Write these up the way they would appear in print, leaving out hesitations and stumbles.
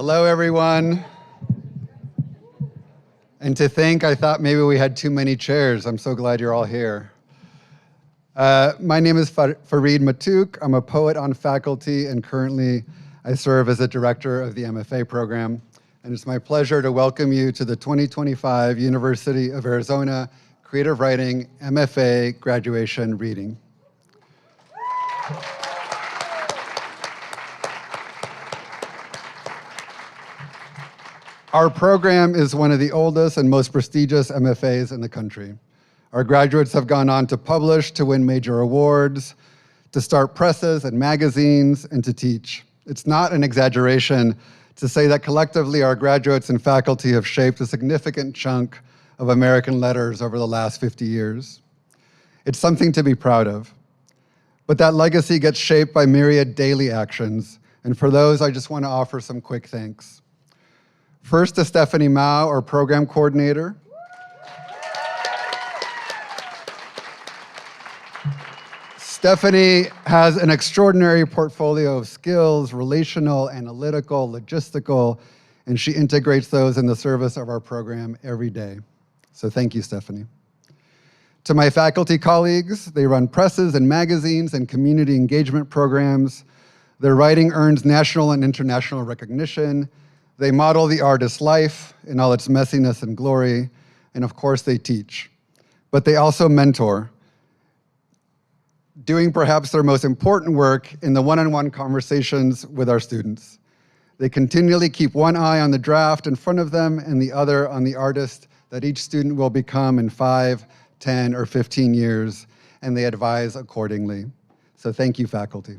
Hello, everyone. And to think, I thought maybe we had too many chairs. I'm so glad you're all here. My name is Farid Matouk. I'm a poet on faculty, and currently I serve as a director of the MFA program. And it's my pleasure to welcome you to the 2025 University of Arizona Creative Writing MFA graduation reading. Our program is one of the oldest and most prestigious MFAs in the country. Our graduates have gone on to publish, to win major awards, to start presses and magazines, and to teach. It's not an exaggeration to say that collectively our graduates and faculty have shaped a significant chunk of American letters over the last 50 years. It's something to be proud of. But that legacy gets shaped by myriad daily actions, and for those I just want to offer some quick thanks. First to Stephanie Mao, our program coordinator. Stephanie has an extraordinary portfolio of skills, relational, analytical, logistical, and she integrates those in the service of our program every day. So thank you, Stephanie. To my faculty colleagues, they run presses and magazines and community engagement programs. Their writing earns national and international recognition. They model the artist's life in all its messiness and glory, and of course they teach. But they also mentor, doing perhaps their most important work in the one-on-one conversations with our students. They continually keep one eye on the draft in front of them and the other on the artist that each student will become in 5, 10, or 15 years, and they advise accordingly. So thank you, faculty.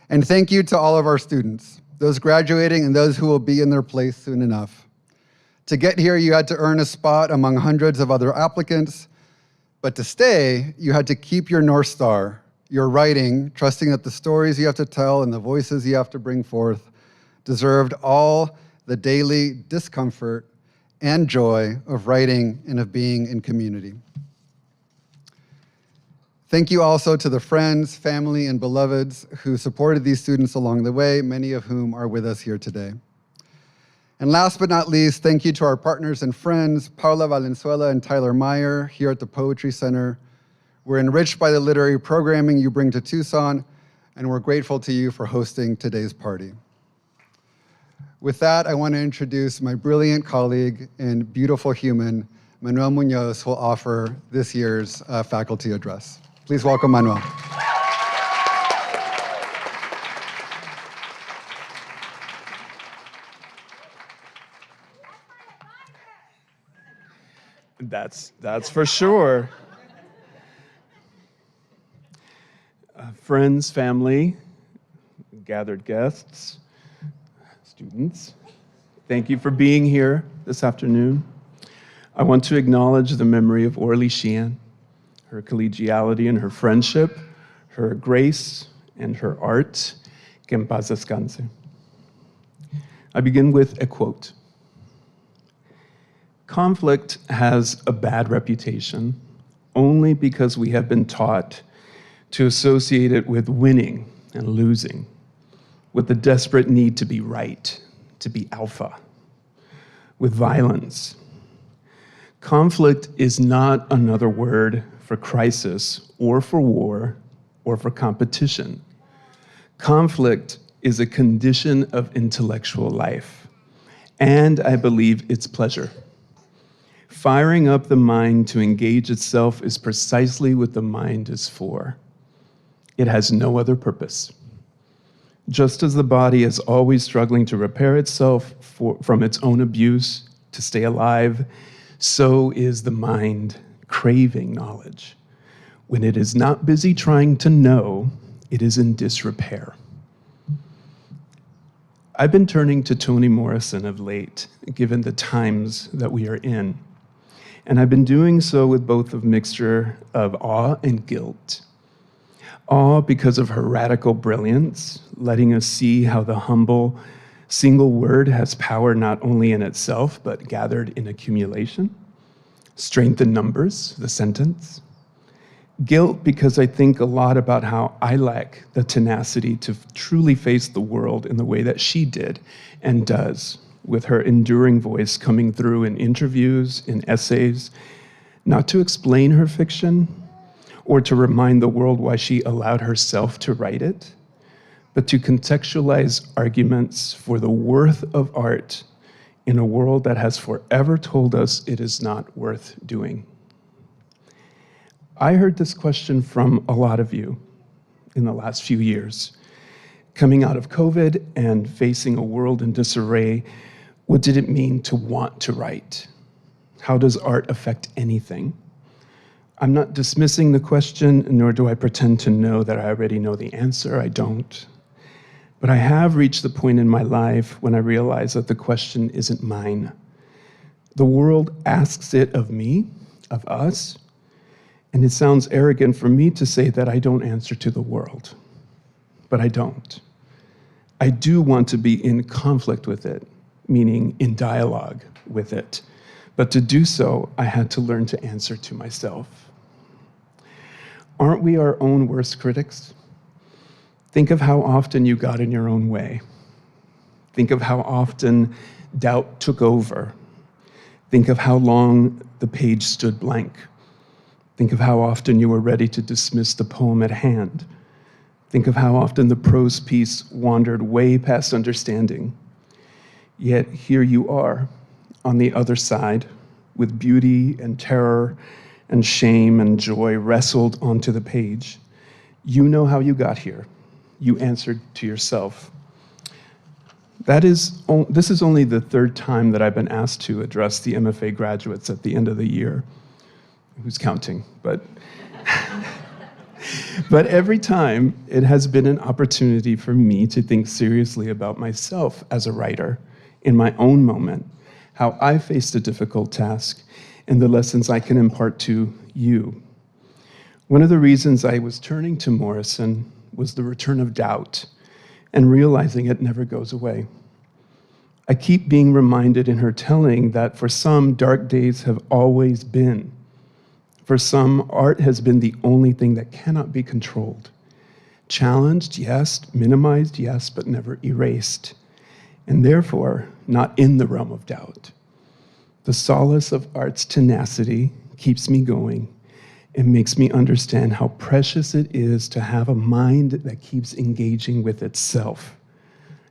And thank you to all of our students, those graduating and those who will be in their place soon enough. To get here, you had to earn a spot among hundreds of other applicants, but to stay, you had to keep your North Star, your writing, trusting that the stories you have to tell and the voices you have to bring forth deserved all the daily discomfort and joy of writing and of being in community. Thank you also to the friends, family, and beloveds who supported these students along the way, many of whom are with us here today. And last but not least, thank you to our partners and friends, Paula Valenzuela and Tyler Meyer here at the Poetry Center. We're enriched by the literary programming you bring to Tucson, and we're grateful to you for hosting today's party. With that, I want to introduce my brilliant colleague and beautiful human, Manuel Munoz, who will offer this year's faculty address. Please welcome Manuel. That's for sure. Friends, family, gathered guests, students, thank you for being here this afternoon. I want to acknowledge the memory of Orly Sheehan, her collegiality and her friendship, her grace and her art. Que en paz descanse. I begin with a quote. Conflict has a bad reputation only because we have been taught to associate it with winning and losing, with the desperate need to be right, to be alpha, with violence. Conflict is not another word for crisis or for war or for competition. Conflict is a condition of intellectual life, and I believe it's pleasure. Firing up the mind to engage itself is precisely what the mind is for. It has no other purpose. Just as the body is always struggling to repair itself from its own abuse to stay alive, so is the mind craving knowledge. When it is not busy trying to know, it is in disrepair. I've been turning to Toni Morrison of late, given the times that we are in. And I've been doing so with both a mixture of awe and guilt. Awe because of her radical brilliance, letting us see how the humble single word has power not only in itself, but gathered in accumulation. Strength in numbers, the sentence. Guilt because I think a lot about how I lack the tenacity to truly face the world in the way that she did and does, with her enduring voice coming through in interviews, in essays, not to explain her fiction or to remind the world why she allowed herself to write it, but to contextualize arguments for the worth of art in a world that has forever told us it is not worth doing. I heard this question from a lot of you in the last few years. Coming out of COVID and facing a world in disarray, what did it mean to want to write? How does art affect anything? I'm not dismissing the question, nor do I pretend to know that I already know the answer. I don't. But I have reached the point in my life when I realize that the question isn't mine. The world asks it of me, of us, and it sounds arrogant for me to say that I don't answer to the world, but I don't. I do want to be in conflict with it, meaning in dialogue with it. But to do so, I had to learn to answer to myself. Aren't we our own worst critics? Think of how often you got in your own way. Think of how often doubt took over. Think of how long the page stood blank. Think of how often you were ready to dismiss the poem at hand. Think of how often the prose piece wandered way past understanding. Yet here you are, on the other side, with beauty and terror and shame and joy wrestled onto the page. You know how you got here. You answered to yourself. This is only the third time that I've been asked to address the MFA graduates at the end of the year. Who's counting? But every time, it has been an opportunity for me to think seriously about myself as a writer in my own moment, how I faced a difficult task, and the lessons I can impart to you. One of the reasons I was turning to Morrison was the return of doubt and realizing it never goes away. I keep being reminded in her telling that for some, dark days have always been. For some, art has been the only thing that cannot be controlled. Challenged, yes. Minimized, yes, but never erased. And therefore, not in the realm of doubt. The solace of art's tenacity keeps me going and makes me understand how precious it is to have a mind that keeps engaging with itself.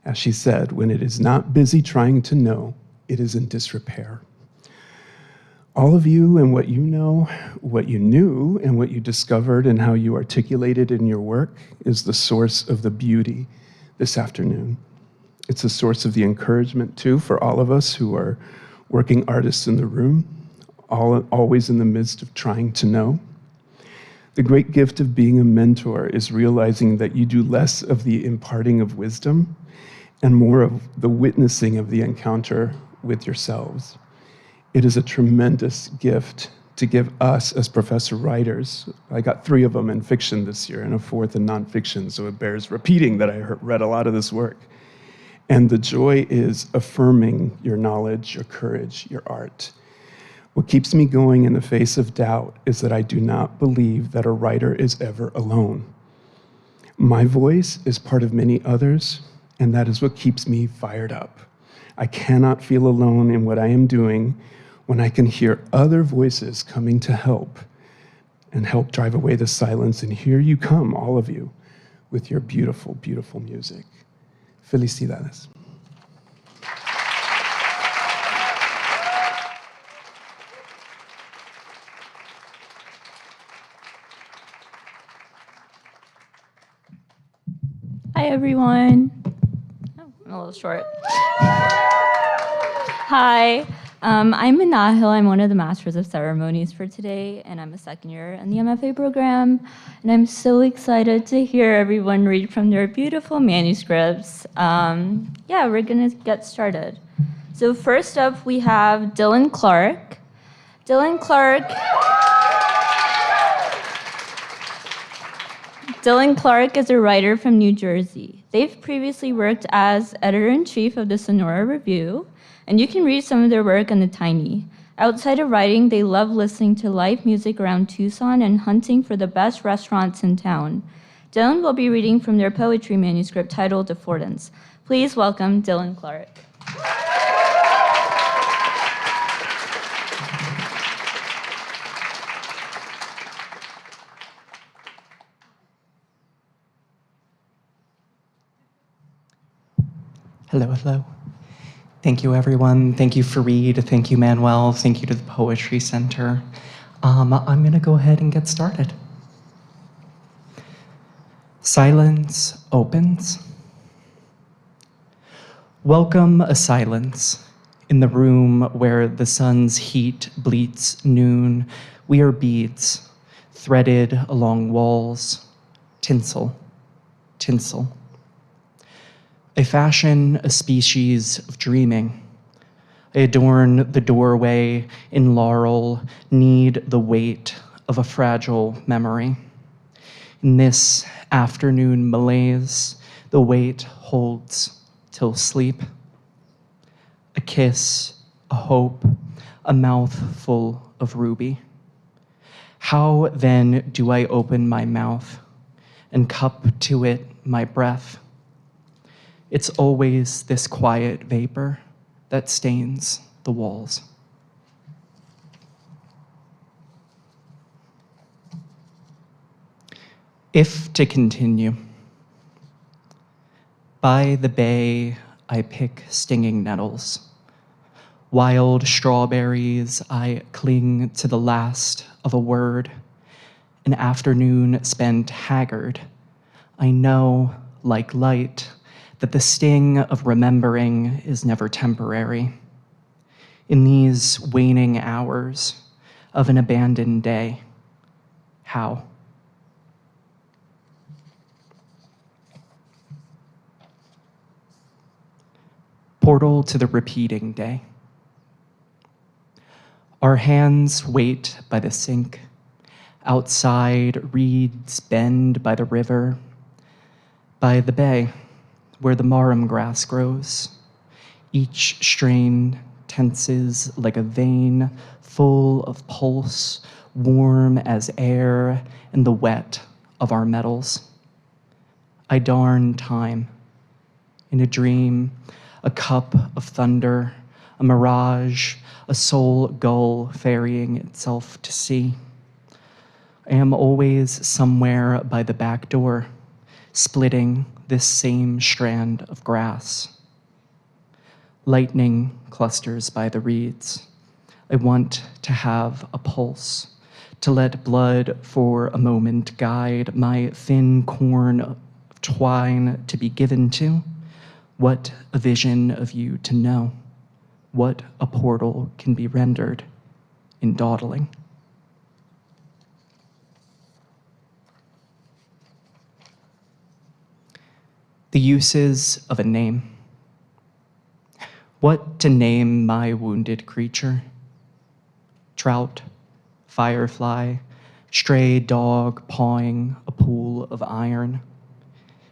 As she said, when it is not busy trying to know, it is in disrepair. All of you and what you know, what you knew, and what you discovered and how you articulated in your work is the source of the beauty this afternoon. It's a source of the encouragement, too, for all of us who are working artists in the room, always in the midst of trying to know. The great gift of being a mentor is realizing that you do less of the imparting of wisdom and more of the witnessing of the encounter with yourselves. It is a tremendous gift to give us as professor writers. I got 3 of them in fiction this year and a 4th in nonfiction, so it bears repeating that I read a lot of this work. And the joy is affirming your knowledge, your courage, your art. What keeps me going in the face of doubt is that I do not believe that a writer is ever alone. My voice is part of many others, and that is what keeps me fired up. I cannot feel alone in what I am doing when I can hear other voices coming to help and help drive away the silence. And here you come, all of you, with your beautiful, beautiful music. Felicidades. Hi, everyone. Oh, I'm a little short. Hi, I'm Minahil. I'm one of the Masters of Ceremonies for today, and I'm a second year in the MFA program. And I'm so excited to hear everyone read from their beautiful manuscripts. Yeah, we're gonna get started. So first up, we have Dylan Clark. Dylan Clark is a writer from New Jersey. They've previously worked as editor-in-chief of the Sonora Review, and you can read some of their work on the Tiny. Outside of writing, they love listening to live music around Tucson and hunting for the best restaurants in town. Dylan will be reading from their poetry manuscript titled Affordance. Please welcome Dylan Clark. Hello, hello. Thank you, everyone. Thank you, Fareed. Thank you, Manuel. Thank you to the Poetry Center. I'm going to go ahead and get started. Silence opens. Welcome a silence. In the room where the sun's heat bleats noon, we are beads, threaded along walls, tinsel, tinsel. I fashion a species of dreaming. I adorn the doorway in laurel, knead the weight of a fragile memory. In this afternoon malaise, the weight holds till sleep. A kiss, a hope, a mouthful of ruby. How then do I open my mouth and cup to it my breath? It's always this quiet vapor that stains the walls. If to continue, by the bay I pick stinging nettles. Wild strawberries I cling to the last of a word. An afternoon spent haggard, I know, like light, that the sting of remembering is never temporary. In these waning hours of an abandoned day, how? Portal to the repeating day. Our hands wait by the sink. Outside, reeds bend by the river, by the bay, where the marram grass grows. Each strain tenses like a vein full of pulse, warm as air and the wet of our metals. I darn time. In a dream, a cup of thunder, a mirage, a soul gull ferrying itself to sea. I am always somewhere by the back door, splitting this same strand of grass. Lightning clusters by the reeds. I want to have a pulse, to let blood for a moment guide my thin corn of twine to be given to. What a vision of you to know. What a portal can be rendered in dawdling. The uses of a name. What to name my wounded creature? Trout, firefly, stray dog pawing a pool of iron.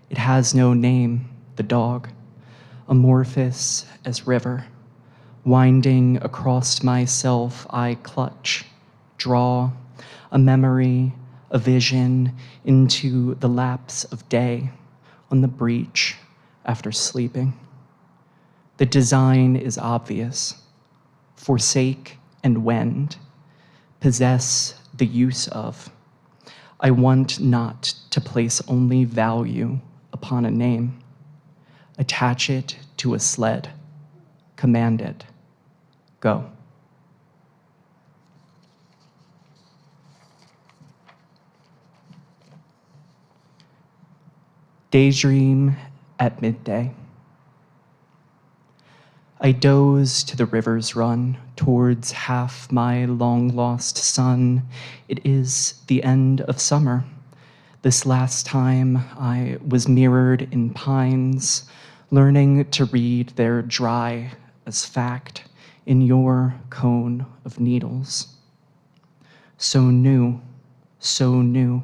It has no name, the dog, amorphous as river. Winding across myself, I clutch, draw, a memory, a vision into the lapse of day on the breach after sleeping. The design is obvious. Forsake and wend, possess the use of. I want not to place only value upon a name. Attach it to a sled. Command it. Go. Daydream at midday. I doze to the river's run towards half my long-lost sun. It is the end of summer. This last time I was mirrored in pines, learning to read their dry as fact in your cone of needles. So new, so new.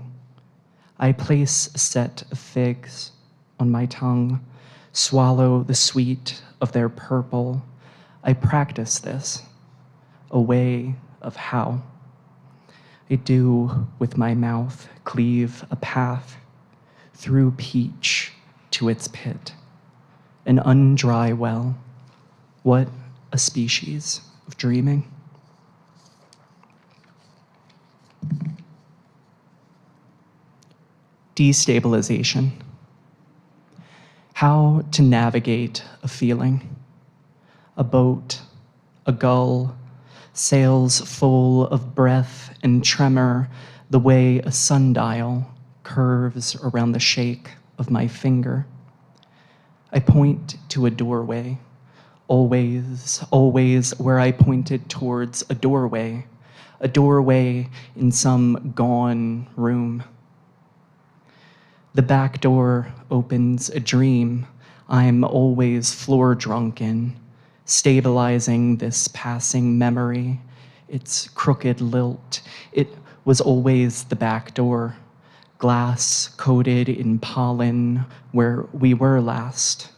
I place a set of figs on my tongue, swallow the sweet of their purple. I practice this. a way of how. I do with my mouth cleave a path through peach to its pit, an undry well. What a species of dreaming. Destabilization. How to navigate a feeling. A boat, a gull, sails full of breath and tremor, the way a sundial curves around the shake of my finger. I point to a doorway, always, always where I pointed towards a doorway in some gone room. The back door opens a dream I'm always floor drunk in, stabilizing this passing memory, its crooked lilt. It was always the back door, glass coated in pollen where we were last,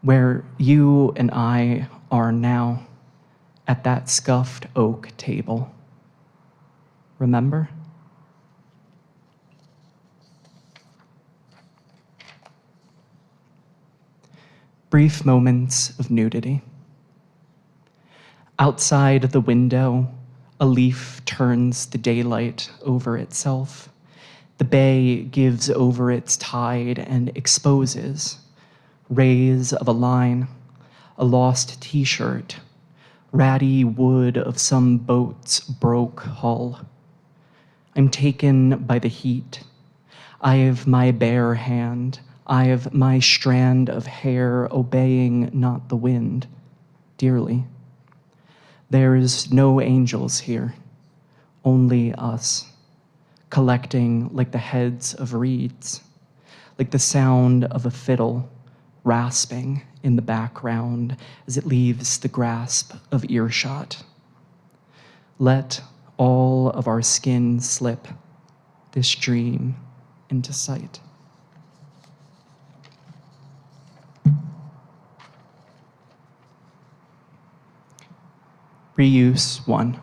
where you and I are now, at that scuffed oak table. Remember? Brief moments of nudity. Outside the window, a leaf turns the daylight over itself. The bay gives over its tide and exposes rays of a line, a lost t-shirt, ratty wood of some boat's broke hull. I'm taken by the heat. I have my bare hand. I have my strand of hair obeying not the wind, dearly. There is no angels here, only us, collecting like the heads of reeds, like the sound of a fiddle rasping in the background as it leaves the grasp of earshot. Let all of our skin slip, this dream into sight. Reuse 1.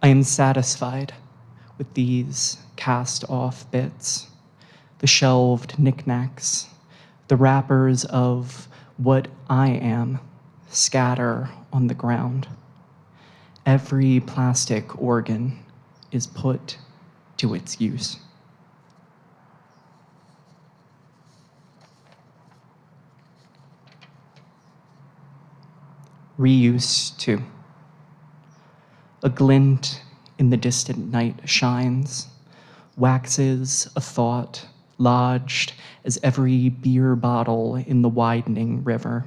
I am satisfied with these cast-off bits, the shelved knickknacks, the wrappers of what I am scatter on the ground. Every plastic organ is put to its use. Reuse 2. A glint in the distant night shines, waxes a thought lodged as every beer bottle in the widening river.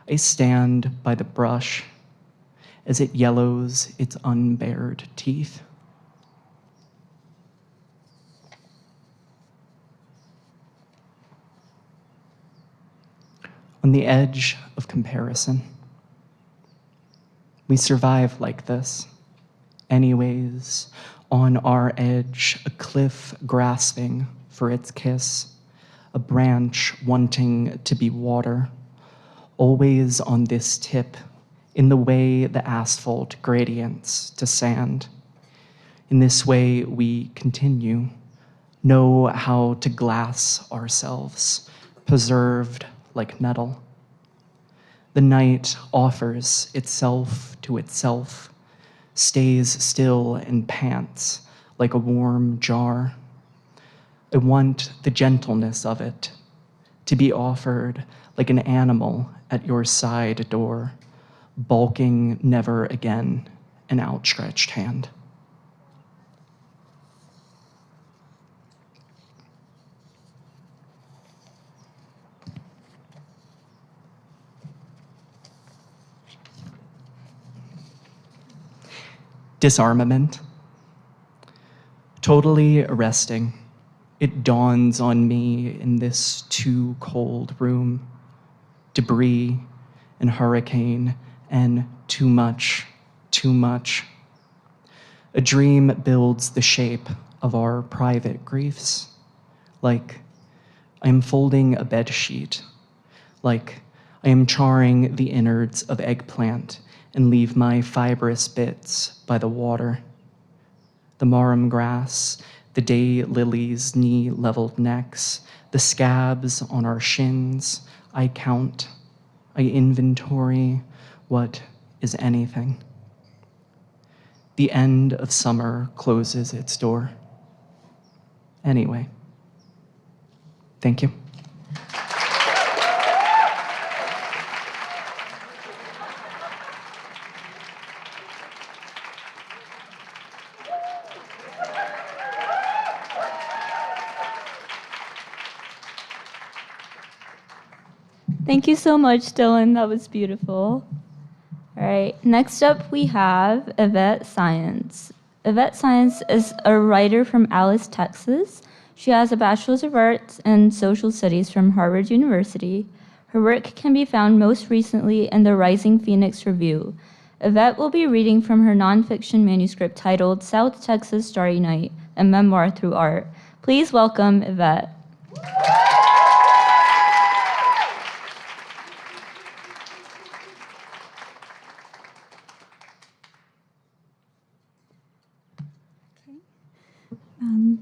I stand by the brush as it yellows its unbared teeth. On the edge of comparison. We survive like this, anyways, on our edge, a cliff grasping for its kiss, a branch wanting to be water, always on this tip, in the way the asphalt gradients to sand. In this way, we continue, know how to glass ourselves, preserved like metal. The night offers itself to itself, stays still and pants like a warm jar. I want the gentleness of it, to be offered like an animal at your side door, balking never again an outstretched hand. Disarmament. Totally arresting. It dawns on me in this too cold room. Debris and hurricane and too much. A dream builds the shape of our private griefs. Like I'm folding a bed sheet. Like I am charring the innards of eggplant and leave my fibrous bits by the water. The marram grass, the day lilies' knee-leveled necks, the scabs on our shins, I count, I inventory what is anything. The end of summer closes its door. Anyway, thank you. Thank you so much, Dylan. That was beautiful. All right, next up we have Ivette Science. Ivette Science is a writer from Alice, Texas. She has a Bachelor's of Arts in Social Studies from Harvard University. Her work can be found most recently in the Rising Phoenix Review. Ivette will be reading from her nonfiction manuscript titled South Texas Starry Night, a Memoir Through Art. Please welcome Ivette.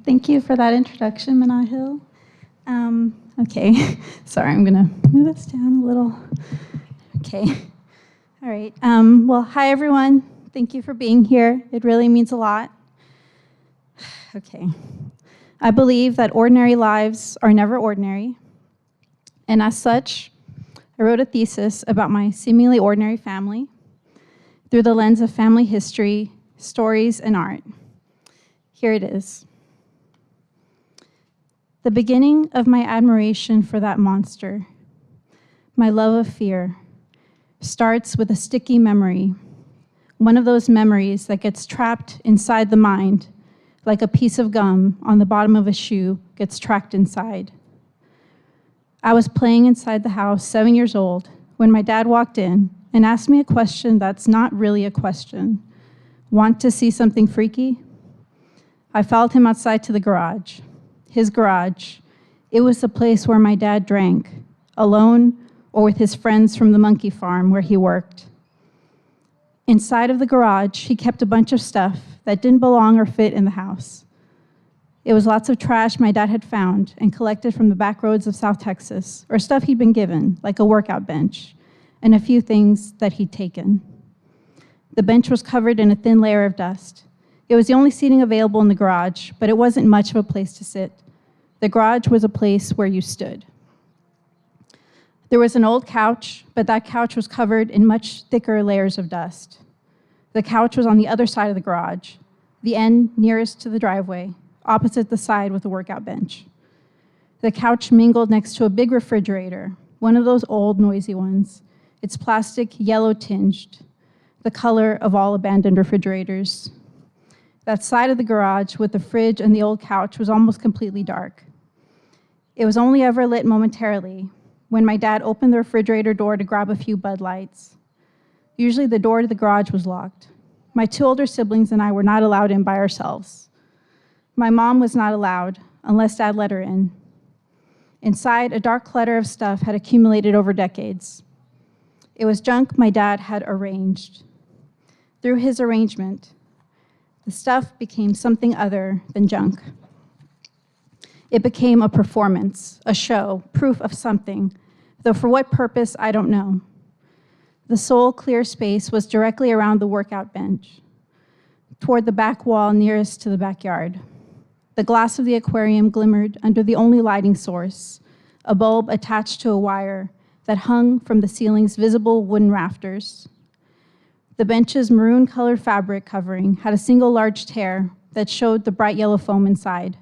Thank you for that introduction, Manahil. Okay, sorry, I'm gonna move this down a little. Okay, all right. Well, hi everyone. Thank you for being here. It really means a lot. Okay, I believe that ordinary lives are never ordinary, and as such, I wrote a thesis about my seemingly ordinary family through the lens of family history, stories, and art. Here it is. The beginning of my admiration for that monster, my love of fear, starts with a sticky memory, one of those memories that gets trapped inside the mind, like a piece of gum on the bottom of a shoe gets trapped inside. I was playing inside the house, 7 years old, when my dad walked in and asked me a question that's not really a question. Want to see something freaky? I followed him outside to the garage. His garage. It was the place where my dad drank, alone or with his friends from the monkey farm where he worked. Inside of the garage, he kept a bunch of stuff that didn't belong or fit in the house. It was lots of trash my dad had found and collected from the back roads of South Texas, or stuff he'd been given, like a workout bench, and a few things that he'd taken. The bench was covered in a thin layer of dust. It was the only seating available in the garage, but it wasn't much of a place to sit. The garage was a place where you stood. There was an old couch, but that couch was covered in much thicker layers of dust. The couch was on the other side of the garage, the end nearest to the driveway, opposite the side with the workout bench. The couch mingled next to a big refrigerator, one of those old, noisy ones. Its plastic yellow tinged, the color of all abandoned refrigerators. That side of the garage with the fridge and the old couch was almost completely dark. It was only ever lit momentarily when my dad opened the refrigerator door to grab a few Bud Lights. Usually the door to the garage was locked. My 2 older siblings and I were not allowed in by ourselves. My mom was not allowed unless Dad let her in. Inside, a dark clutter of stuff had accumulated over decades. It was junk my dad had arranged. Through his arrangement, the stuff became something other than junk. It became a performance, a show, proof of something, though for what purpose, I don't know. The sole clear space was directly around the workout bench, toward the back wall nearest to the backyard. The glass of the aquarium glimmered under the only lighting source, a bulb attached to a wire that hung from the ceiling's visible wooden rafters. The bench's maroon-colored fabric covering had a single large tear that showed the bright yellow foam inside.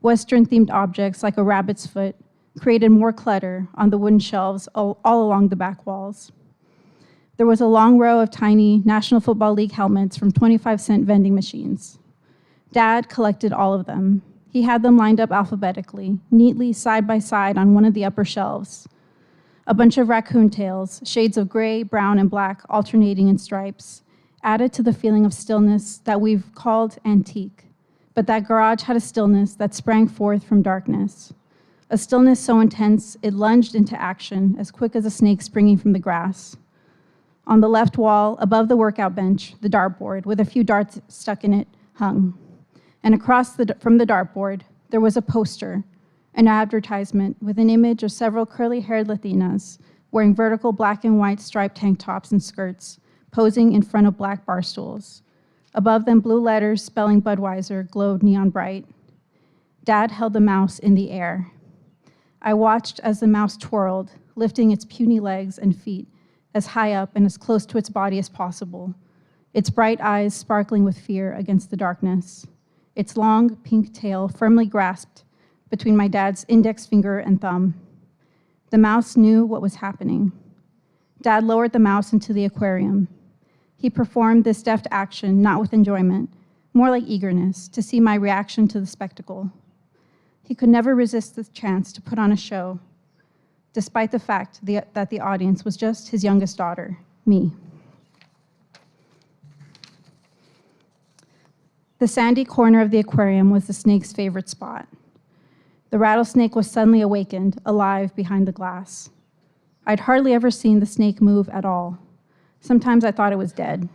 Western-themed objects like a rabbit's foot created more clutter on the wooden shelves all along the back walls. There was a long row of tiny National Football League helmets from 25-cent vending machines. Dad collected all of them. He had them lined up alphabetically, neatly side by side on one of the upper shelves. A bunch of raccoon tails, shades of gray, brown, and black alternating in stripes, added to the feeling of stillness that we've called antique. But that garage had a stillness that sprang forth from darkness, A stillness so intense, it lunged into action as quick as a snake springing from the grass. On the left wall, above the workout bench, the dartboard, with a few darts stuck in it, hung. And across from the dartboard, there was a poster, an advertisement with an image of several curly-haired Latinas wearing vertical black and white striped tank tops and skirts, posing in front of black bar stools. Above them, blue letters spelling Budweiser glowed neon bright. Dad held the mouse in the air. I watched as the mouse twirled, lifting its puny legs and feet as high up and as close to its body as possible, its bright eyes sparkling with fear against the darkness, its long pink tail firmly grasped between my dad's index finger and thumb. The mouse knew what was happening. Dad lowered the mouse into the aquarium. He performed this deft action not with enjoyment, more like eagerness to see my reaction to the spectacle. He could never resist the chance to put on a show, despite the fact that the audience was just his youngest daughter, me. The sandy corner of the aquarium was the snake's favorite spot. The rattlesnake was suddenly awakened, alive behind the glass. I'd hardly ever seen the snake move at all. Sometimes I thought it was dead.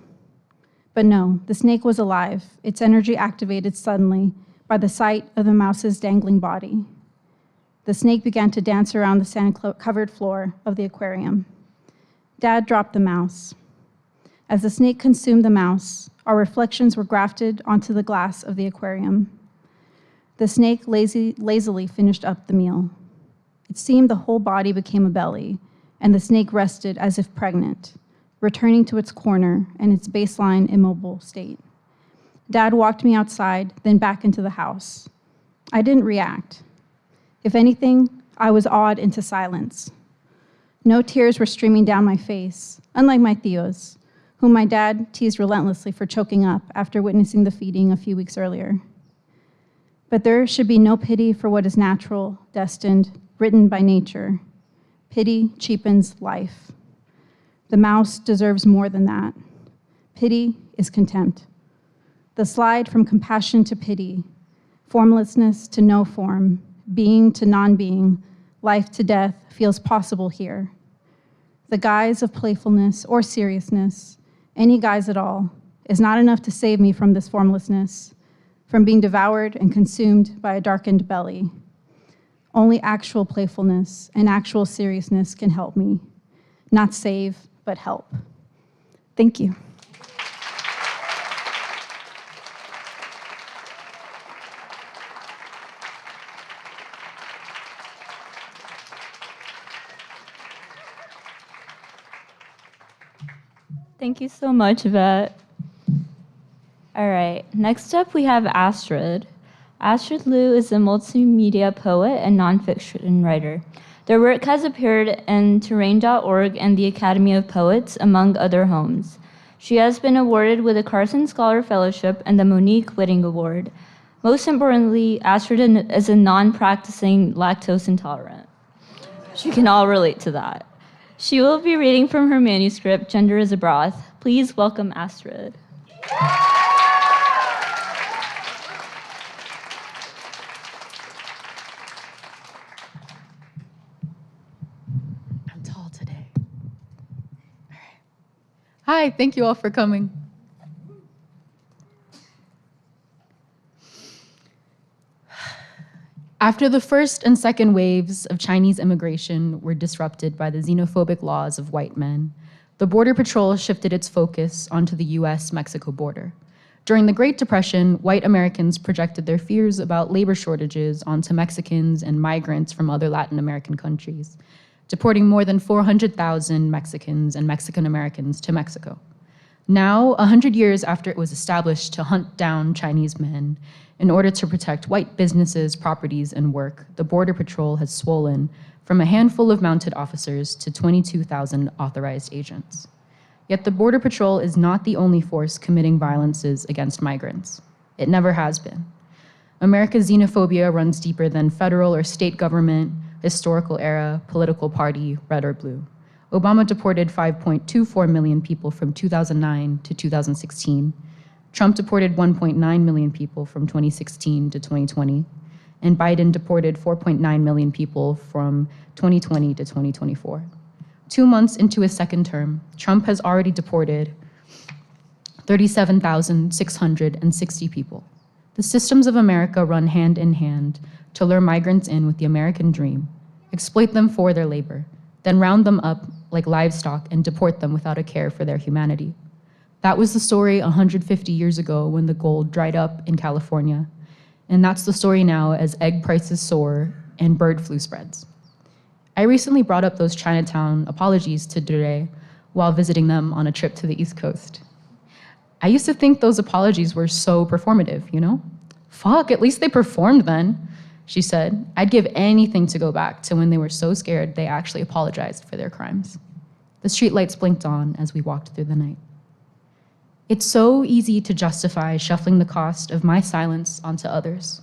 But no, the snake was alive, its energy activated suddenly by the sight of the mouse's dangling body. The snake began to dance around the sand-covered floor of the aquarium. Dad dropped the mouse. As the snake consumed the mouse, our reflections were grafted onto the glass of the aquarium. The snake lazily finished up the meal. It seemed the whole body became a belly, and the snake rested as if pregnant, returning to its corner and its baseline immobile state. Dad walked me outside, then back into the house. I didn't react. If anything, I was awed into silence. No tears were streaming down my face, unlike my tios, whom my dad teased relentlessly for choking up after witnessing the feeding a few weeks earlier. But there should be no pity for what is natural, destined, written by nature. Pity cheapens life. The mouse deserves more than that. Pity is contempt. The slide from compassion to pity, formlessness to no form, being to non-being, life to death feels possible here. The guise of playfulness or seriousness, any guise at all, is not enough to save me from this formlessness, from being devoured and consumed by a darkened belly. Only actual playfulness and actual seriousness can help me, not save, but help. Thank you. Thank you so much, Ivette. All right, next up we have Astrid. Astrid Lou is a multimedia poet and nonfiction writer. Their work has appeared in Terrain.org and the Academy of Poets, among other homes. She has been awarded with a Carson Scholar Fellowship and the Monique Whitting Award. Most importantly, Astrid is a non-practicing lactose intolerant. You can all relate to that. She will be reading from her manuscript, Gender is a Broth. Please welcome Astrid. I'm tall today. All right. Hi, thank you all for coming. After the first and second waves of Chinese immigration were disrupted by the xenophobic laws of white men, the Border Patrol shifted its focus onto the US-Mexico border. During the Great Depression, white Americans projected their fears about labor shortages onto Mexicans and migrants from other Latin American countries, deporting more than 400,000 Mexicans and Mexican Americans to Mexico. Now, 100 years after it was established to hunt down Chinese men, in order to protect white businesses, properties, and work, the Border Patrol has swollen from a handful of mounted officers to 22,000 authorized agents. Yet the Border Patrol is not the only force committing violences against migrants. It never has been. America's xenophobia runs deeper than federal or state government, historical era, political party, red or blue. Obama deported 5.24 million people from 2009 to 2016. Trump deported 1.9 million people from 2016 to 2020. and Biden deported 4.9 million people from 2020 to 2024. 2 months into his second term, Trump has already deported 37,660 people. The systems of America run hand in hand to lure migrants in with the American dream, exploit them for their labor, then round them up like livestock and deport them without a care for their humanity. That was the story 150 years ago when the gold dried up in California. And that's the story now as egg prices soar and bird flu spreads. I recently brought up those Chinatown apologies to Dure while visiting them on a trip to the East Coast. I used to think those apologies were so performative, you know? Fuck, at least they performed then, she said. I'd give anything to go back to when they were so scared they actually apologized for their crimes. The streetlights blinked on as we walked through the night. It's so easy to justify shuffling the cost of my silence onto others,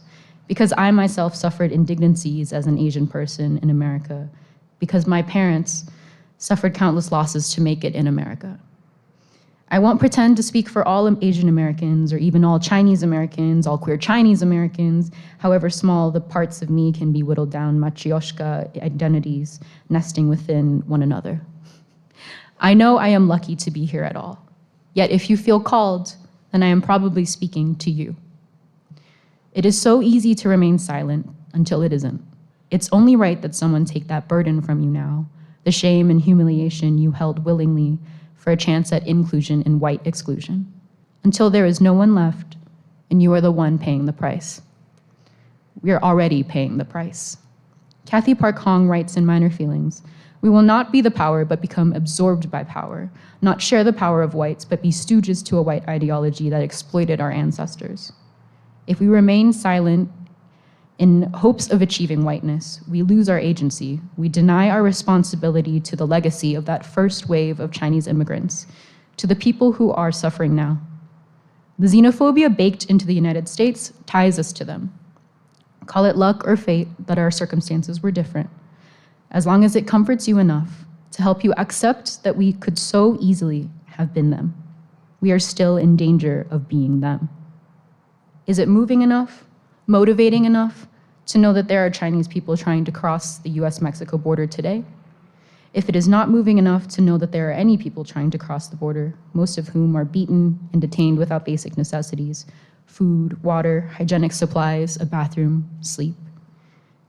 because I myself suffered indignities as an Asian person in America, because my parents suffered countless losses to make it in America. I won't pretend to speak for all Asian Americans or even all Chinese Americans, all queer Chinese Americans, however small the parts of me can be whittled down matryoshka identities nesting within one another. I know I am lucky to be here at all. Yet if you feel called, then I am probably speaking to you. It is so easy to remain silent until it isn't. It's only right that someone take that burden from you now, the shame and humiliation you held willingly for a chance at inclusion in white exclusion, until there is no one left and you are the one paying the price. We are already paying the price. Kathy Park Hong writes in Minor Feelings, "We will not be the power but become absorbed by power, not share the power of whites but be stooges to a white ideology that exploited our ancestors. If we remain silent in hopes of achieving whiteness, we lose our agency. We deny our responsibility to the legacy of that first wave of Chinese immigrants, to the people who are suffering now. The xenophobia baked into the United States ties us to them. Call it luck or fate that our circumstances were different, as long as it comforts you enough to help you accept that we could so easily have been them. We are still in danger of being them. Is it moving enough? Motivating enough to know that there are Chinese people trying to cross the US-Mexico border today? If it is not moving enough to know that there are any people trying to cross the border, most of whom are beaten and detained without basic necessities, food, water, hygienic supplies, a bathroom, sleep.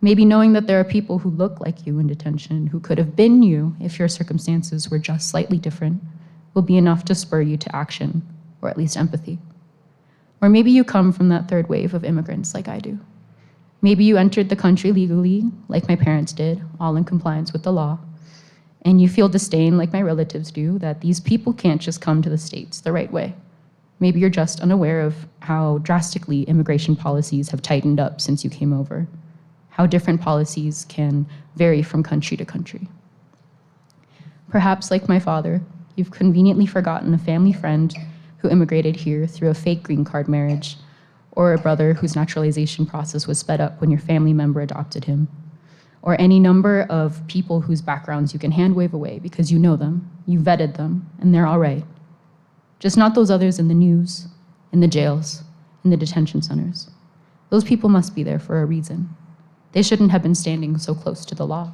Maybe knowing that there are people who look like you in detention, who could have been you if your circumstances were just slightly different, will be enough to spur you to action, or at least empathy. Or maybe you come from that third wave of immigrants like I do. Maybe you entered the country legally, like my parents did, all in compliance with the law, and you feel disdain like my relatives do, that these people can't just come to the States the right way. Maybe you're just unaware of how drastically immigration policies have tightened up since you came over, how different policies can vary from country to country. Perhaps, like my father, you've conveniently forgotten a family friend who immigrated here through a fake green card marriage, or a brother whose naturalization process was sped up when your family member adopted him, or any number of people whose backgrounds you can hand wave away because you know them, you vetted them, and they're all right. Just not those others in the news, in the jails, in the detention centers. Those people must be there for a reason. They shouldn't have been standing so close to the law.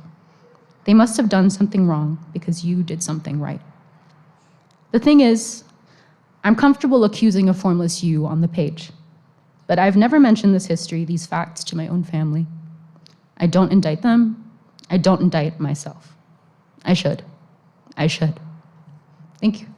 They must have done something wrong because you did something right. The thing is, I'm comfortable accusing a formless you on the page, but I've never mentioned this history, these facts to my own family. I don't indict them. I don't indict myself. I should. I should. Thank you.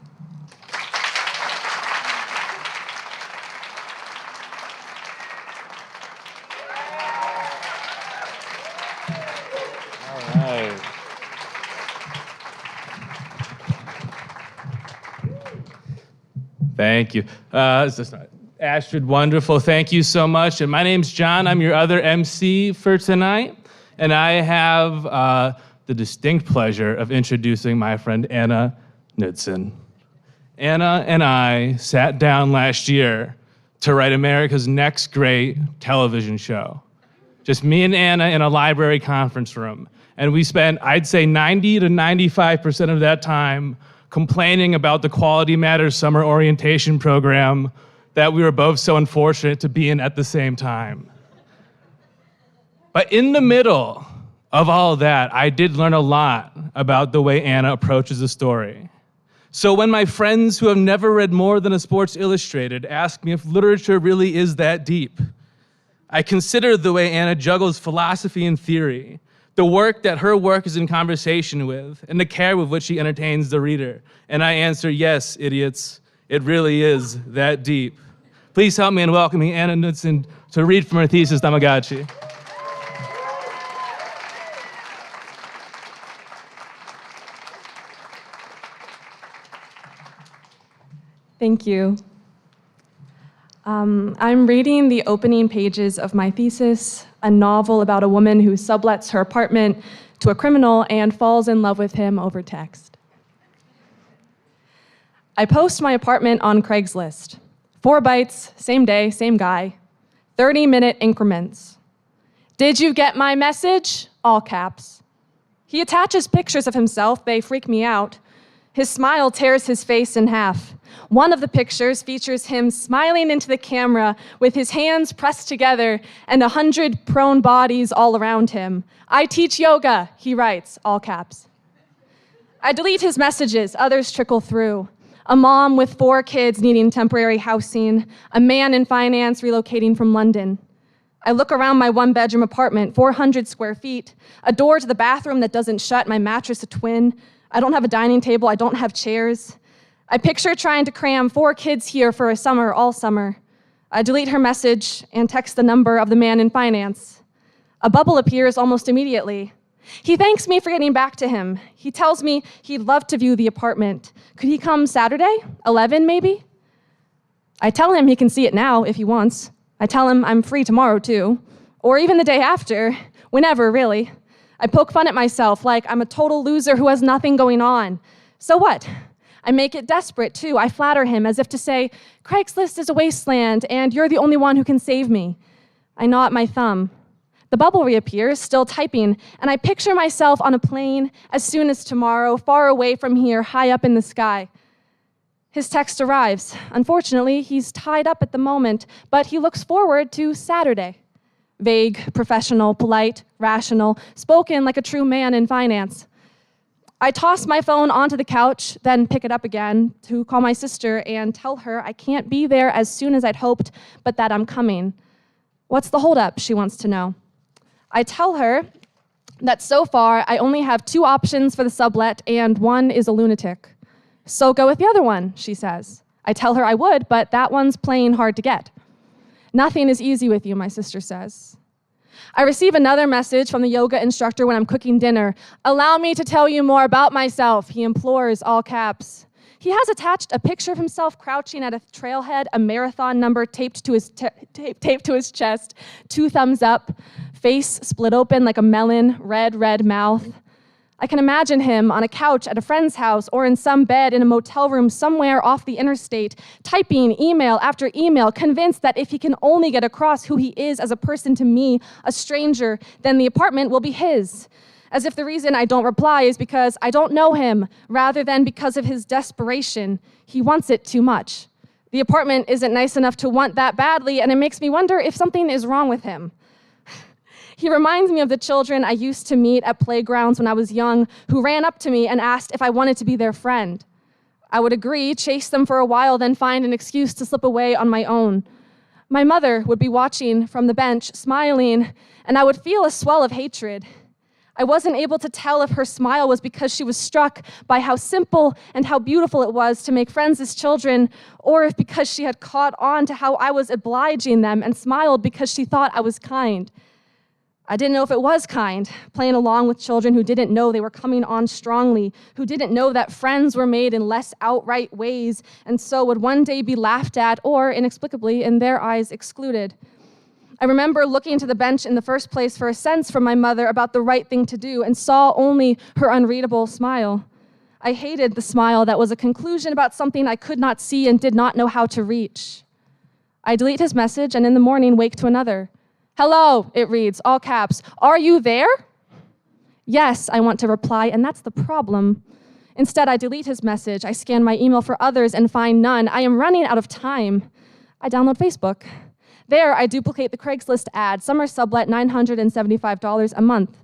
Thank you. Astrid, wonderful. Thank you so much. And my name's John. I'm your other MC for tonight. And I have the distinct pleasure of introducing my friend Anna Nitson. Anna and I sat down last year to write America's next great television show. Just me and Anna in a library conference room. And we spent, I'd say, 90 to 95% of that time complaining about the Quality Matters summer orientation program that we were both so unfortunate to be in at the same time. But in the middle of all that, I did learn a lot about the way Anna approaches a story. So when my friends who have never read more than a Sports Illustrated ask me if literature really is that deep, I consider the way Anna juggles philosophy and theory, the work that her work is in conversation with, and the care with which she entertains the reader. And I answer, yes, idiots, it really is that deep. Please help me in welcoming Anna Nitson to read from her thesis, Tamagotchi. Thank you. I'm reading the opening pages of my thesis, a novel about a woman who sublets her apartment to a criminal and falls in love with him over text. I post my apartment on Craigslist. 4 bites, same day, same guy, 30-minute increments. Did you get my message? All caps. He attaches pictures of himself, they freak me out. His smile tears his face in half. One of the pictures features him smiling into the camera with his hands pressed together and 100 prone bodies all around him. I teach yoga, he writes, all caps. I delete his messages, others trickle through. A mom with 4 kids needing temporary housing, a man in finance relocating from London. I look around my 1-bedroom apartment, 400 square feet, a door to the bathroom that doesn't shut, my mattress a twin. I don't have a dining table, I don't have chairs. I picture trying to cram 4 kids here for a summer, all summer. I delete her message and text the number of the man in finance. A bubble appears almost immediately. He thanks me for getting back to him. He tells me he'd love to view the apartment. Could he come Saturday, 11 maybe? I tell him he can see it now if he wants. I tell him I'm free tomorrow too, or even the day after, whenever really. I poke fun at myself like I'm a total loser who has nothing going on. So what? I make it desperate too. I flatter him as if to say, Craigslist is a wasteland and you're the only one who can save me. I gnaw at my thumb. The bubble reappears, still typing, and I picture myself on a plane as soon as tomorrow, far away from here, high up in the sky. His text arrives. Unfortunately, he's tied up at the moment, but he looks forward to Saturday. Vague, professional, polite, rational, spoken like a true man in finance. I toss my phone onto the couch, then pick it up again to call my sister and tell her I can't be there as soon as I'd hoped, but that I'm coming. What's the holdup, she wants to know. I tell her that so far I only have 2 options for the sublet and one is a lunatic. So go with the other one, she says. I tell her I would, but that one's plain hard to get. Nothing is easy with you, my sister says. I receive another message from the yoga instructor when I'm cooking dinner. Allow me to tell you more about myself, he implores, all caps. He has attached a picture of himself crouching at a trailhead, a marathon number taped to his chest, 2 thumbs up, face split open like a melon, red mouth. I can imagine him on a couch at a friend's house or in some bed in a motel room somewhere off the interstate, typing email after email, convinced that if he can only get across who he is as a person to me, a stranger, then the apartment will be his. As if the reason I don't reply is because I don't know him, rather than because of his desperation. He wants it too much. The apartment isn't nice enough to want that badly, and it makes me wonder if something is wrong with him. He reminds me of the children I used to meet at playgrounds when I was young who ran up to me and asked if I wanted to be their friend. I would agree, chase them for a while, then find an excuse to slip away on my own. My mother would be watching from the bench, smiling, and I would feel a swell of hatred. I wasn't able to tell if her smile was because she was struck by how simple and how beautiful it was to make friends as children, or if because she had caught on to how I was obliging them and smiled because she thought I was kind. I didn't know if it was kind, playing along with children who didn't know they were coming on strongly, who didn't know that friends were made in less outright ways, and so would one day be laughed at or, inexplicably, in their eyes, excluded. I remember looking to the bench in the first place for a sense from my mother about the right thing to do and saw only her unreadable smile. I hated the smile that was a conclusion about something I could not see and did not know how to reach. I delete his message and in the morning wake to another. Hello, it reads, all caps. Are you there? Yes, I want to reply, and that's the problem. Instead, I delete his message. I scan my email for others and find none. I am running out of time. I download Facebook. There, I duplicate the Craigslist ad. Summer sublet, $975 a month.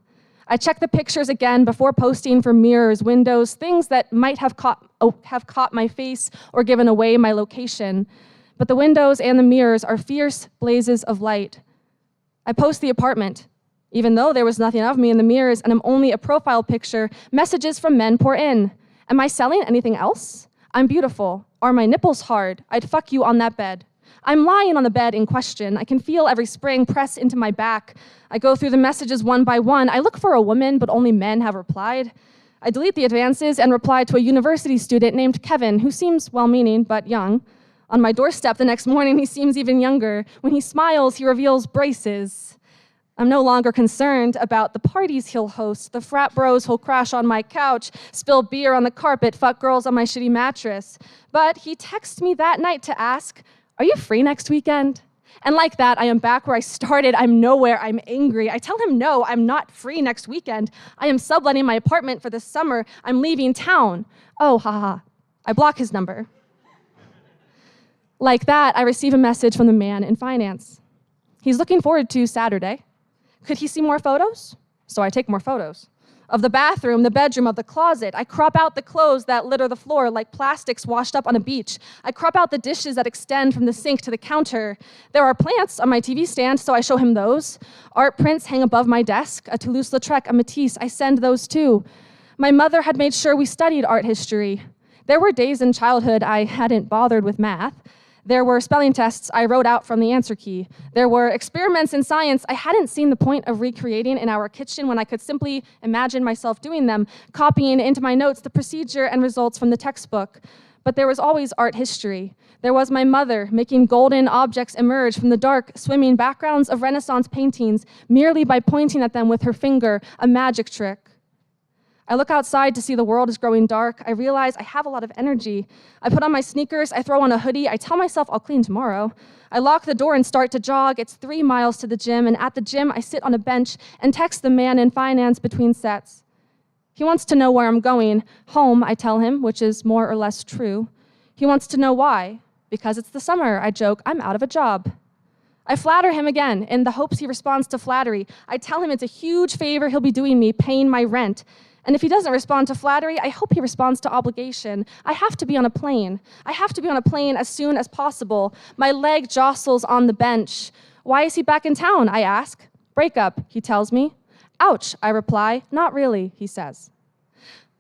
I check the pictures again before posting for mirrors, windows, things that might have caught my face or given away my location. But the windows and the mirrors are fierce blazes of light. I post the apartment. Even though there was nothing of me in the mirrors and I'm only a profile picture, messages from men pour in. Am I selling anything else? I'm beautiful. Are my nipples hard? I'd fuck you on that bed. I'm lying on the bed in question. I can feel every spring press into my back. I go through the messages one by one. I look for a woman, but only men have replied. I delete the advances and reply to a university student named Kevin, who seems well-meaning but young. On my doorstep the next morning, he seems even younger. When he smiles, he reveals braces. I'm no longer concerned about the parties he'll host, the frat bros who'll crash on my couch, spill beer on the carpet, fuck girls on my shitty mattress. But he texted me that night to ask, "Are you free next weekend?" And like that, I am back where I started. I'm nowhere. I'm angry. I tell him, no, I'm not free next weekend. I am subletting my apartment for the summer. I'm leaving town. Oh, haha. I block his number. Like that, I receive a message from the man in finance. He's looking forward to Saturday. Could he see more photos? So I take more photos. Of the bathroom, the bedroom, of the closet. I crop out the clothes that litter the floor like plastics washed up on a beach. I crop out the dishes that extend from the sink to the counter. There are plants on my TV stand, so I show him those. Art prints hang above my desk, a Toulouse-Lautrec, a Matisse, I send those too. My mother had made sure we studied art history. There were days in childhood I hadn't bothered with math. There were spelling tests I wrote out from the answer key. There were experiments in science I hadn't seen the point of recreating in our kitchen when I could simply imagine myself doing them, copying into my notes the procedure and results from the textbook. But there was always art history. There was my mother making golden objects emerge from the dark, swimming backgrounds of Renaissance paintings merely by pointing at them with her finger, a magic trick. I look outside to see the world is growing dark. I realize I have a lot of energy. I put on my sneakers, I throw on a hoodie, I tell myself I'll clean tomorrow. I lock the door and start to jog. It's 3 miles to the gym, and at the gym, I sit on a bench and text the man in finance between sets. He wants to know where I'm going. Home, I tell him, which is more or less true. He wants to know why. Because it's the summer, I joke, I'm out of a job. I flatter him again in the hopes he responds to flattery. I tell him it's a huge favor he'll be doing me, paying my rent. And if he doesn't respond to flattery, I hope he responds to obligation. I have to be on a plane. I have to be on a plane as soon as possible. My leg jostles on the bench. Why is he back in town, I ask. Breakup, he tells me. Ouch, I reply. Not really, he says.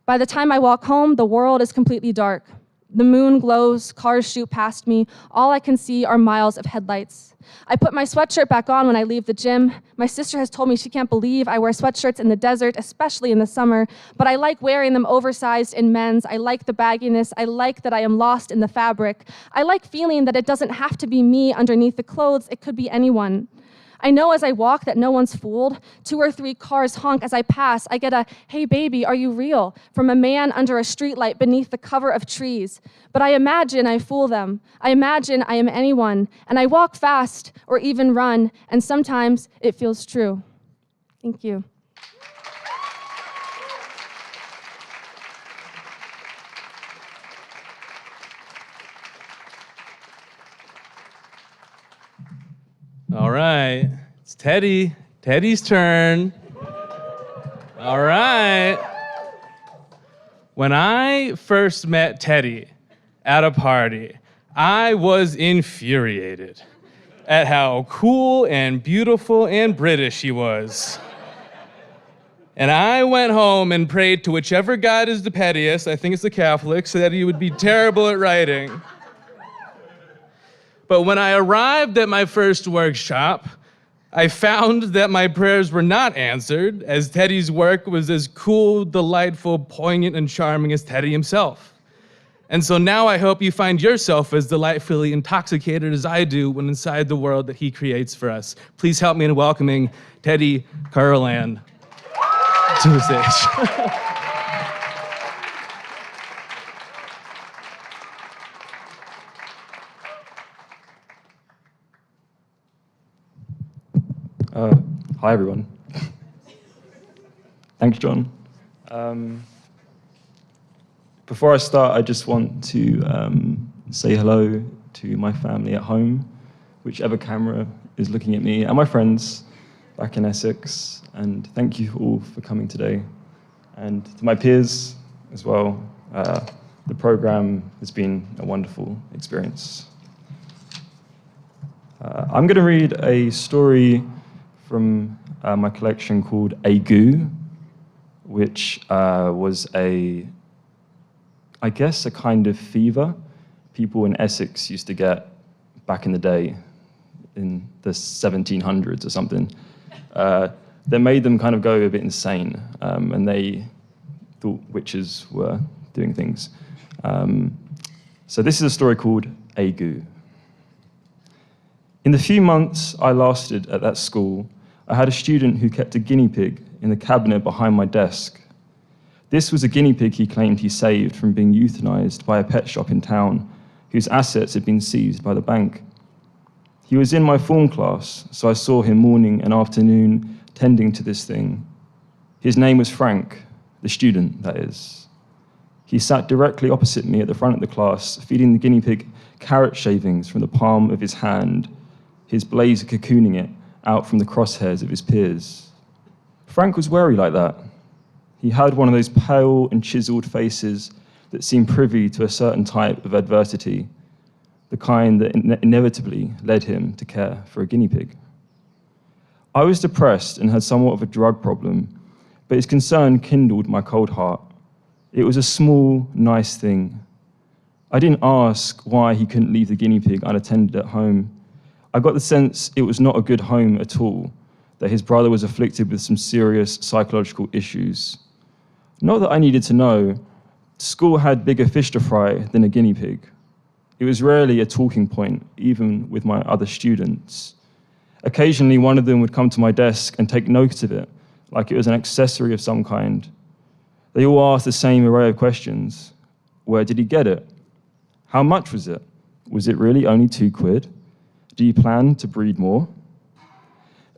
By the time I walk home, the world is completely dark. The moon glows, cars shoot past me. All I can see are miles of headlights. I put my sweatshirt back on when I leave the gym. My sister has told me she can't believe I wear sweatshirts in the desert, especially in the summer, but I like wearing them oversized in men's. I like the bagginess. I like that I am lost in the fabric. I like feeling that it doesn't have to be me underneath the clothes. It could be anyone. I know as I walk that no one's fooled. 2 or 3 cars honk as I pass. I get a, "Hey baby, are you real?" from a man under a streetlight beneath the cover of trees. But I imagine I fool them. I imagine I am anyone, and I walk fast or even run, and sometimes it feels true. Thank you. All right, it's Teddy. Teddy's turn. All right. When I first met Teddy at a party, I was infuriated at how cool and beautiful and British he was. And I went home and prayed to whichever God is the pettiest, I think it's the Catholics, so that he would be terrible at writing. But when I arrived at my first workshop, I found that my prayers were not answered, as Teddy's work was as cool, delightful, poignant, and charming as Teddy himself. And so now I hope you find yourself as delightfully intoxicated as I do when inside the world that he creates for us. Please help me in welcoming Teddy Carr to the stage. Hi, everyone. Thanks, John. Before I start, I just want to say hello to my family at home, whichever camera is looking at me, and my friends back in Essex. And thank you all for coming today. And to my peers as well, the program has been a wonderful experience. I'm going to read a story from my collection called Agu, which was I guess a kind of fever people in Essex used to get back in the day, in the 1700s or something, that made them kind of go a bit insane, and they thought witches were doing things. So this is a story called Agu. In the few months I lasted at that school, I had a student who kept a guinea pig in the cabinet behind my desk. This was a guinea pig he claimed he saved from being euthanized by a pet shop in town, whose assets had been seized by the bank. He was in my form class, so I saw him morning and afternoon tending to this thing. His name was Frank, the student, that is. He sat directly opposite me at the front of the class, feeding the guinea pig carrot shavings from the palm of his hand, his blazer cocooning it out from the crosshairs of his peers. Frank was wary like that. He had one of those pale and chiseled faces that seemed privy to a certain type of adversity, the kind that inevitably led him to care for a guinea pig. I was depressed and had somewhat of a drug problem, but his concern kindled my cold heart. It was a small, nice thing. I didn't ask why he couldn't leave the guinea pig unattended at home. I got the sense it was not a good home at all, that his brother was afflicted with some serious psychological issues. Not that I needed to know. School had bigger fish to fry than a guinea pig. It was rarely a talking point, even with my other students. Occasionally, one of them would come to my desk and take note of it, like it was an accessory of some kind. They all asked the same array of questions. Where did he get it? How much was it? Was it really only £2? Do you plan to breed more?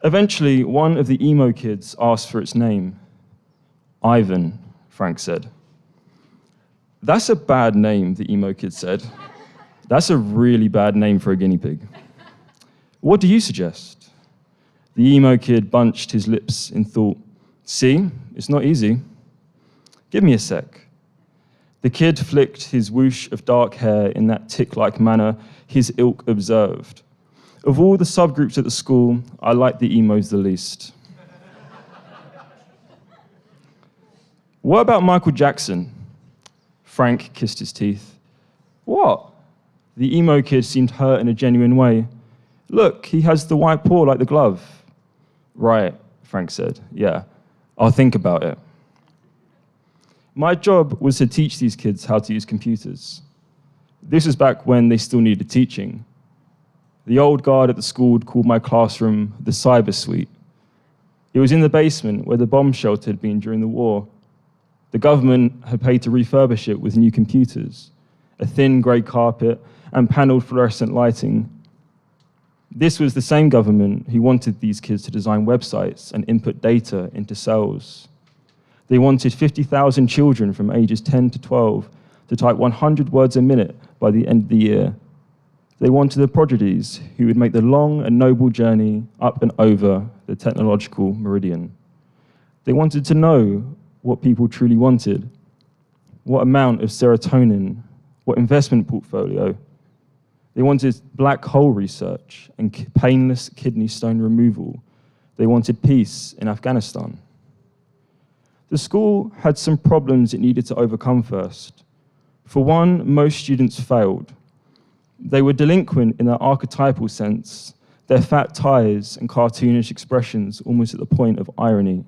Eventually, one of the emo kids asked for its name. Ivan, Frank said. That's a bad name, the emo kid said. That's a really bad name for a guinea pig. What do you suggest? The emo kid bunched his lips in thought. See, it's not easy. Give me a sec. The kid flicked his whoosh of dark hair in that tick-like manner his ilk observed. Of all the subgroups at the school, I liked the emos the least. What about Michael Jackson? Frank kissed his teeth. What? The emo kid seemed hurt in a genuine way. Look, he has the white paw like the glove. Right, Frank said. Yeah, I'll think about it. My job was to teach these kids how to use computers. This was back when they still needed teaching. The old guard at the school called my classroom the cyber suite. It was in the basement where the bomb shelter had been during the war. The government had paid to refurbish it with new computers, a thin grey carpet, and panelled fluorescent lighting. This was the same government who wanted these kids to design websites and input data into cells. They wanted 50,000 children from ages 10 to 12 to type 100 words a minute by the end of the year. They wanted the prodigies who would make the long and noble journey up and over the technological meridian. They wanted to know what people truly wanted, what amount of serotonin, what investment portfolio. They wanted black hole research and painless kidney stone removal. They wanted peace in Afghanistan. The school had some problems it needed to overcome first. For one, most students failed. They were delinquent in their archetypal sense, their fat ties and cartoonish expressions almost at the point of irony.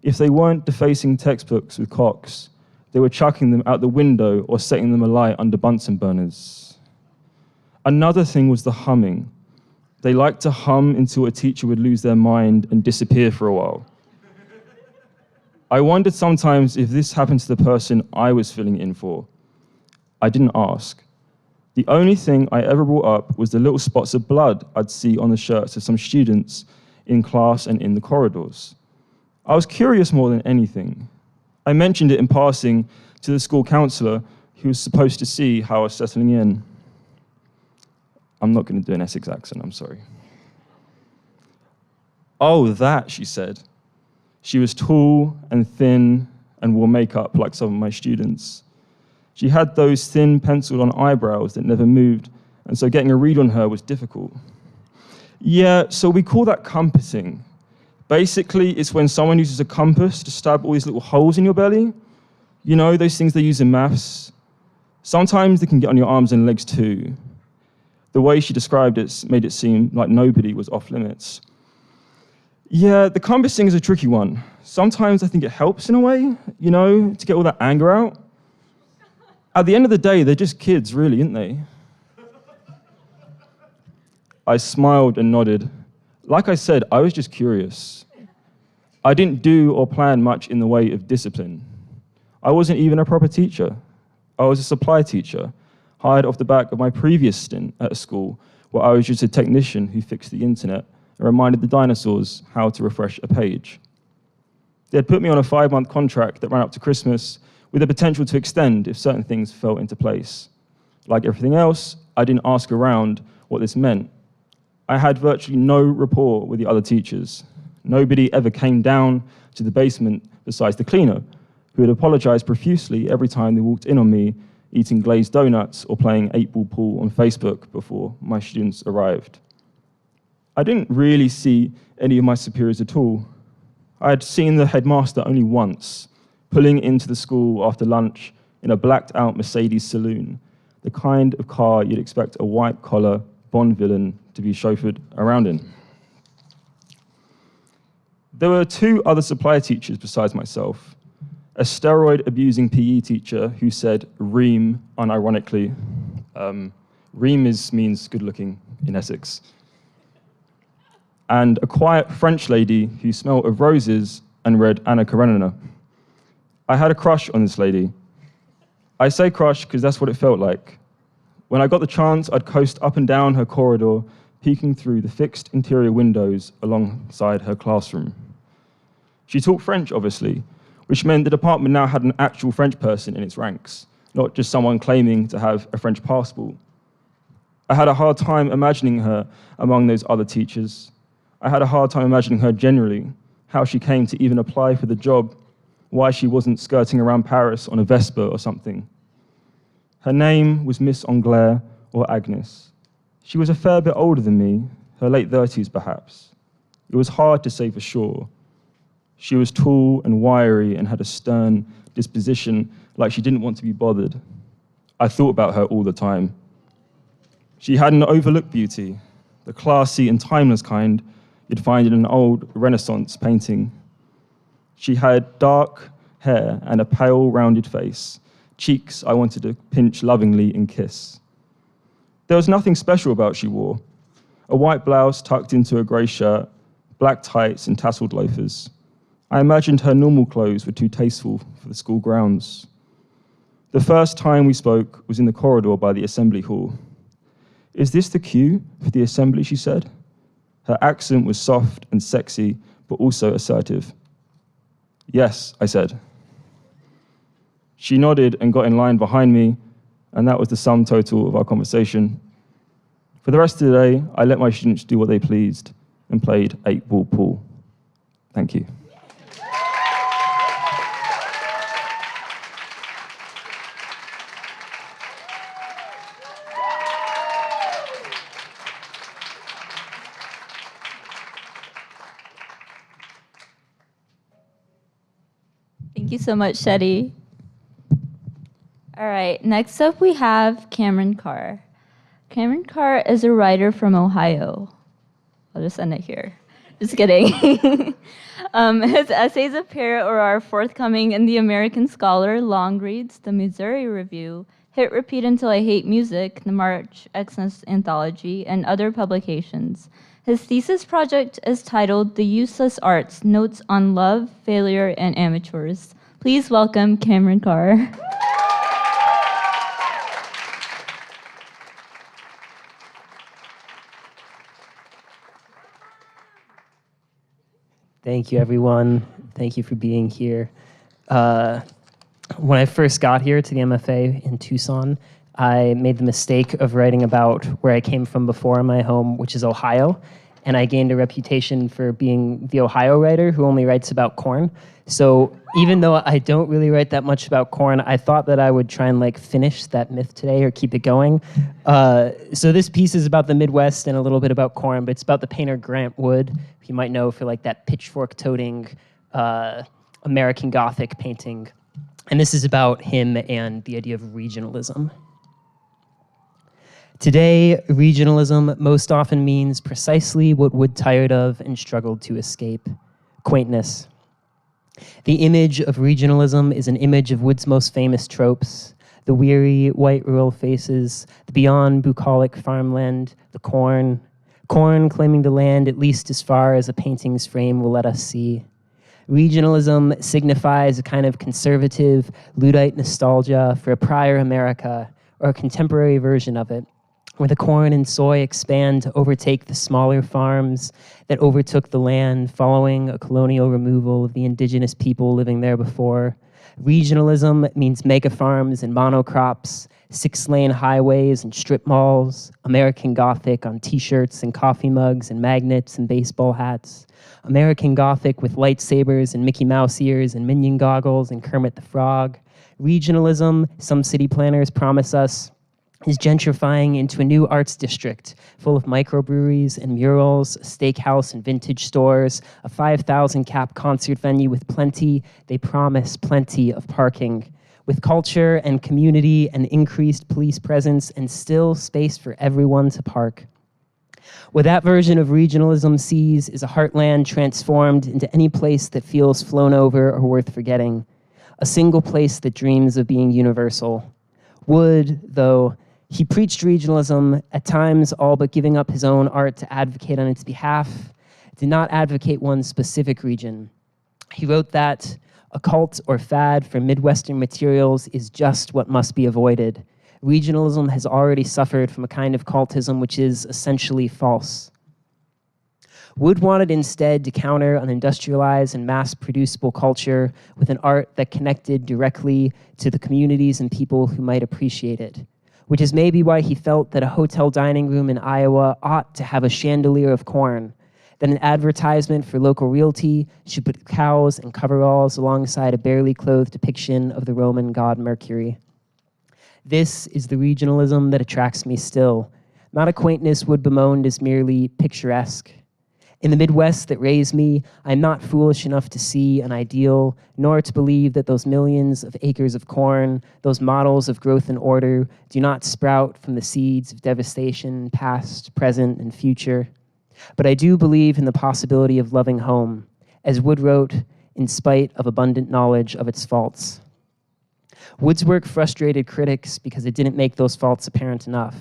If they weren't defacing textbooks with cocks, they were chucking them out the window or setting them alight under Bunsen burners. Another thing was the humming. They liked to hum until a teacher would lose their mind and disappear for a while. I wondered sometimes if this happened to the person I was filling in for. I didn't ask. The only thing I ever brought up was the little spots of blood I'd see on the shirts of some students in class and in the corridors. I was curious more than anything. I mentioned it in passing to the school counselor who was supposed to see how I was settling in. I'm not going to do an Essex accent, I'm sorry. Oh, that, she said. She was tall and thin and wore makeup like some of my students. She had those thin penciled-on eyebrows that never moved, and so getting a read on her was difficult. Yeah, so we call that compassing. Basically, it's when someone uses a compass to stab all these little holes in your belly. You know, those things they use in maths. Sometimes they can get on your arms and legs too. The way she described it made it seem like nobody was off limits. Yeah, the compassing is a tricky one. Sometimes I think it helps in a way, you know, to get all that anger out. At the end of the day, they're just kids, really, aren't they? I smiled and nodded. Like I said, I was just curious. I didn't do or plan much in the way of discipline. I wasn't even a proper teacher. I was a supply teacher, hired off the back of my previous stint at a school where I was just a technician who fixed the internet and reminded the dinosaurs how to refresh a page. They had put me on a 5-month contract that ran up to Christmas with the potential to extend if certain things fell into place. Like everything else, I didn't ask around what this meant. I had virtually no rapport with the other teachers. Nobody ever came down to the basement besides the cleaner, who had apologized profusely every time they walked in on me eating glazed donuts or playing 8-ball pool on Facebook before my students arrived. I didn't really see any of my superiors at all. I had seen the headmaster only once, pulling into the school after lunch in a blacked-out Mercedes saloon, the kind of car you'd expect a white-collar Bond villain to be chauffeured around in. There were 2 other supply teachers besides myself, a steroid-abusing PE teacher who said ream unironically. Ream means good-looking in Essex. And a quiet French lady who smelled of roses and read Anna Karenina. I had a crush on this lady. I say crush because that's what it felt like. When I got the chance, I'd coast up and down her corridor, peeking through the fixed interior windows alongside her classroom. She taught French, obviously, which meant the department now had an actual French person in its ranks, not just someone claiming to have a French passport. I had a hard time imagining her among those other teachers. I had a hard time imagining her generally, how she came to even apply for the job, why she wasn't skirting around Paris on a Vespa or something. Her name was Miss Anglais or Agnes. She was a fair bit older than me, her late 30s perhaps. It was hard to say for sure. She was tall and wiry and had a stern disposition, like she didn't want to be bothered. I thought about her all the time. She had an overlooked beauty, the classy and timeless kind you'd find in an old Renaissance painting. She had dark hair and a pale, rounded face, cheeks I wanted to pinch lovingly and kiss. There was nothing special about what she wore. A white blouse tucked into a grey shirt, black tights and tasseled loafers. I imagined her normal clothes were too tasteful for the school grounds. The first time we spoke was in the corridor by the assembly hall. "Is this the cue for the assembly?" she said. Her accent was soft and sexy, but also assertive. "Yes," I said. She nodded and got in line behind me, and that was the sum total of our conversation. For the rest of the day, I let my students do what they pleased and played 8-ball pool. Thank you. Thank you so much, Shetty. All right, next up we have Cameron Carr. Cameron Carr is a writer from Ohio. I'll just end it here. Just kidding. His essays appear or are forthcoming in the American Scholar, Long Reads, the Missouri Review, Hit Repeat Until I Hate Music, the March Xmas Anthology, and other publications. His thesis project is titled The Useless Arts, Notes on Love, Failure, and Amateurs. Please welcome Cameron Carr. Thank you, everyone. Thank you for being here. When I first got here to the MFA in Tucson, I made the mistake of writing about where I came from before in my home, which is Ohio, and I gained a reputation for being the Ohio writer who only writes about corn. So even though I don't really write that much about corn, I thought that I would try and finish that myth today or keep it going. So this piece is about the Midwest and a little bit about corn, but it's about the painter Grant Wood, who you might know for that pitchfork-toting American Gothic painting. And this is about him and the idea of regionalism. Today, regionalism most often means precisely what Wood tired of and struggled to escape: quaintness. The image of regionalism is an image of Wood's most famous tropes: the weary white rural faces, the beyond bucolic farmland, the corn claiming the land at least as far as a painting's frame will let us see. Regionalism signifies a kind of conservative, Luddite nostalgia for a prior America, or a contemporary version of it, where the corn and soy expand to overtake the smaller farms that overtook the land following a colonial removal of the indigenous people living there before. Regionalism means mega farms and monocrops, 6-lane highways and strip malls, American Gothic on t-shirts and coffee mugs and magnets and baseball hats, American Gothic with lightsabers and Mickey Mouse ears and Minion goggles and Kermit the Frog. Regionalism, some city planners promise us, is gentrifying into a new arts district full of microbreweries and murals, a steakhouse and vintage stores, a 5,000 cap concert venue with they promise plenty of parking, with culture and community and increased police presence and still space for everyone to park. What that version of regionalism sees is a heartland transformed into any place that feels flown over or worth forgetting, a single place that dreams of being universal. Wood, though, he preached regionalism, at times all but giving up his own art to advocate on its behalf, did not advocate one specific region. He wrote that a cult or fad for Midwestern materials is just what must be avoided. Regionalism has already suffered from a kind of cultism which is essentially false. Wood wanted instead to counter an industrialized and mass-producible culture with an art that connected directly to the communities and people who might appreciate it, which is maybe why he felt that a hotel dining room in Iowa ought to have a chandelier of corn, that an advertisement for local realty should put cows and coveralls alongside a barely clothed depiction of the Roman god Mercury. This is the regionalism that attracts me still, not a quaintness Wood bemoaned as merely picturesque. In the Midwest that raised me, I'm not foolish enough to see an ideal, nor to believe that those millions of acres of corn, those models of growth and order, do not sprout from the seeds of devastation, past, present, and future. But I do believe in the possibility of loving home, as Wood wrote, in spite of abundant knowledge of its faults. Wood's work frustrated critics because it didn't make those faults apparent enough,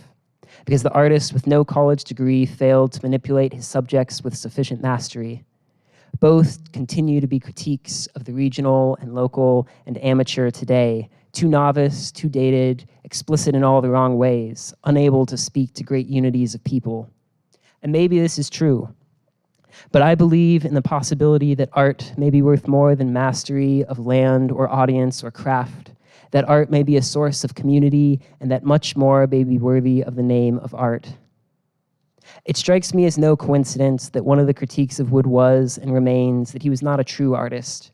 because the artist with no college degree failed to manipulate his subjects with sufficient mastery. Both continue to be critiques of the regional and local and amateur today, too novice, too dated, explicit in all the wrong ways, unable to speak to great unities of people. And maybe this is true, but I believe in the possibility that art may be worth more than mastery of land or audience or craft, that art may be a source of community, and that much more may be worthy of the name of art. It strikes me as no coincidence that one of the critiques of Wood was and remains that he was not a true artist.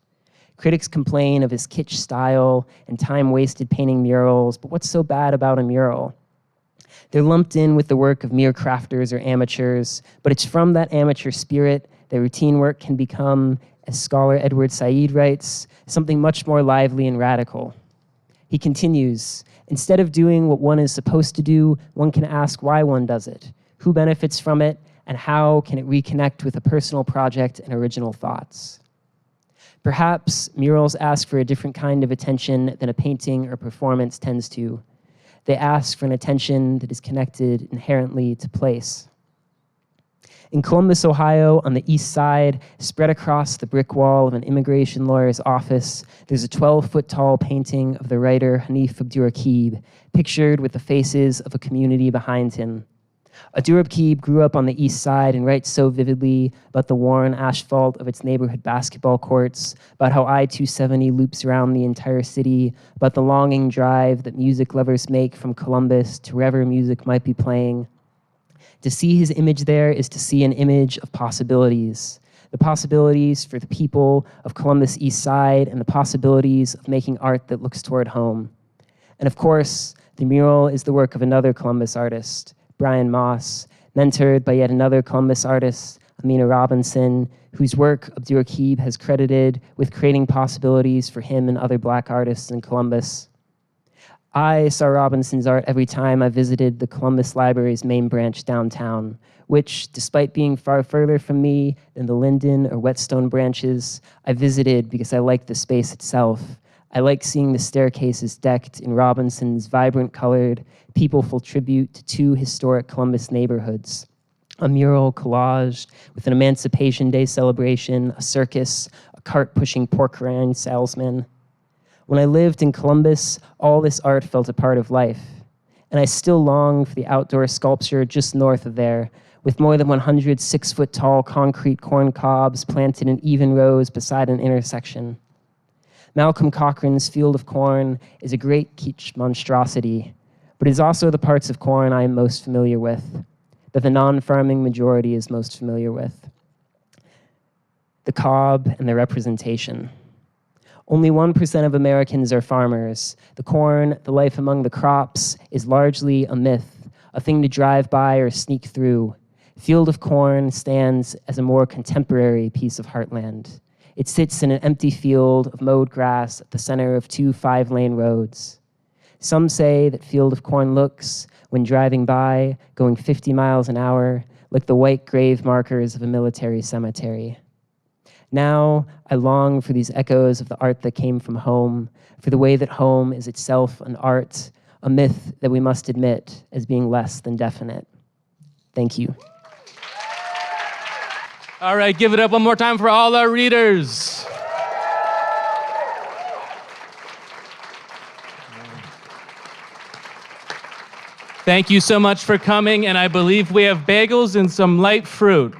Critics complain of his kitsch style and time wasted painting murals, but what's so bad about a mural? They're lumped in with the work of mere crafters or amateurs, but it's from that amateur spirit that routine work can become, as scholar Edward Said writes, something much more lively and radical. He continues, instead of doing what one is supposed to do, one can ask why one does it, who benefits from it, and how can it reconnect with a personal project and original thoughts. Perhaps murals ask for a different kind of attention than a painting or performance tends to. They ask for an attention that is connected inherently to place. In Columbus, Ohio, on the east side, spread across the brick wall of an immigration lawyer's office, there's a 12-foot-tall painting of the writer Hanif Abdurraqib, pictured with the faces of a community behind him. Abdurrahkeeb grew up on the east side and writes so vividly about the worn asphalt of its neighborhood basketball courts, about how I-270 loops around the entire city, about the longing drive that music lovers make from Columbus to wherever music might be playing. To see his image there is to see an image of possibilities. The possibilities for the people of Columbus East Side and the possibilities of making art that looks toward home. And of course, the mural is the work of another Columbus artist, Brian Moss, mentored by yet another Columbus artist, Amina Robinson, whose work Abdurrahkeeb has credited with creating possibilities for him and other Black artists in Columbus. I saw Robinson's art every time I visited the Columbus Library's main branch downtown, which, despite being far further from me than the Linden or Whetstone branches, I visited because I liked the space itself. I like seeing the staircases decked in Robinson's vibrant colored, peopleful tribute to two historic Columbus neighborhoods. A mural collaged with an Emancipation Day celebration, a circus, a cart-pushing pork rind salesman. When I lived in Columbus, all this art felt a part of life. And I still long for the outdoor sculpture just north of there, with more than 100 six-foot-tall concrete corn cobs planted in even rows beside an intersection. Malcolm Cochran's Field of Corn is a great kitsch monstrosity, but it is also the parts of corn I am most familiar with, that the non-farming majority is most familiar with. The cob and the representation. Only 1% of Americans are farmers. The corn, the life among the crops, is largely a myth, a thing to drive by or sneak through. Field of Corn stands as a more contemporary piece of heartland. It sits in an empty field of mowed grass at the center of two 5-lane roads. Some say that Field of Corn looks, when driving by, going 50 miles an hour, like the white grave markers of a military cemetery. Now, I long for these echoes of the art that came from home, for the way that home is itself an art, a myth that we must admit as being less than definite. Thank you. All right, give it up one more time for all our readers. Thank you so much for coming, and I believe we have bagels and some light fruit.